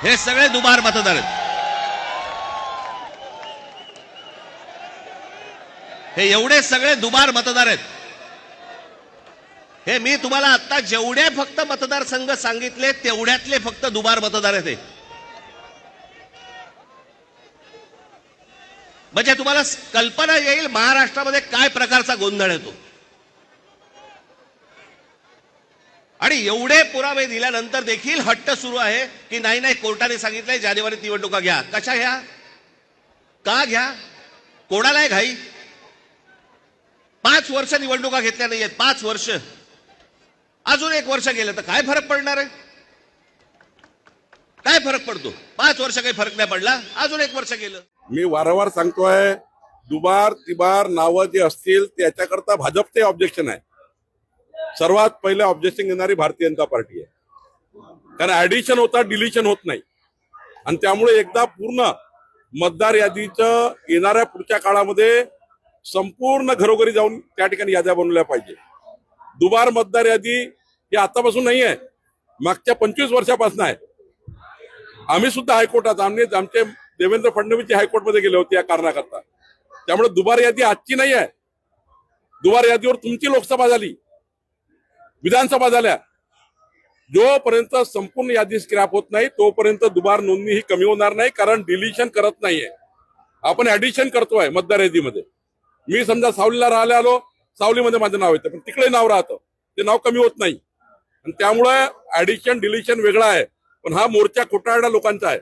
हे सगळे दुबार मतदार आहेत. हे एवढे सगळे दुबार मतदार आहेत. हे मी तुम्हाला आता जेवढे फक्त मतदारसंघ सांगितले तेवढ्यातले फक्त दुबार मतदार आहेत. म्हणजे तुम्हाला कल्पना येईल महाराष्ट्रामध्ये काय प्रकारचा गोंधळ येतो. आणि एवढे पुरावे दिल्यानंतर देखील हट्ट सुरू आहे की नाही नाही कोर्टाने सांगितलंय जानेवारीत निवडणुका घ्या. कशा घ्या, का घ्या, कोणाला आहे घाई. 5 वर्ष निवडणुका घेतल्या नाहीयेत. 5 वर्ष, अजून 1 वर्ष गेलं तर काय फरक पडणार आहे. काय फरक पडतो. 5 वर्ष काही फरक नाही पडला, अजून 1 वर्ष गेलं. मी वारंवार सांगतोय, दुबार तिबार नावं जे असतील त्याच्याकरता भाजपचे ऑब्जेक्शन आहे. सर्वात पहिले ऑब्जेक्शन घेणारी भारतीय जनता पार्टी आहे. कारण ऍडिशन होता, डिलिशन होत नाही. आणि त्यामुळे एकदा पूर्ण मतदार यादीचं येणाऱ्या पुढच्या काळामध्ये संपूर्ण घरोघरी जाऊन त्या ठिकाणी याद्या बनवल्या पाहिजे. दुबार मतदार यादी ही आतापासून नाही आहे, मागच्या 25 वर्षापासून आहे. आम्ही सुद्धा हायकोर्टात, आमचे देवेंद्र फडणवीस हायकोर्टमध्ये गेले होते या कारणाकरता. त्यामुळे दुबार यादी आजची नाही आहे. दुबार यादीवर तुमची लोकसभा झाली, विधानसभा झाल्या. जोपर्यंत संपूर्ण यादी स्क्रॅप होत नाही तोपर्यंत दुबार नोंदणी ही कमी होणार नाही. कारण डिलिशन करत नाहीये आपण, ऍडिशन करतोय मतदार यादीमध्ये. मी समजा सावलीला राहायला आलो, सावलीमध्ये माझं नाव येतं, पण तिकडे नाव राहतं, ते नाव कमी होत नाही. आणि त्यामुळे ऍडिशन डिलिशन वेगळा आहे. पण हा मोर्चा खोटारडा लोकांचा आहे.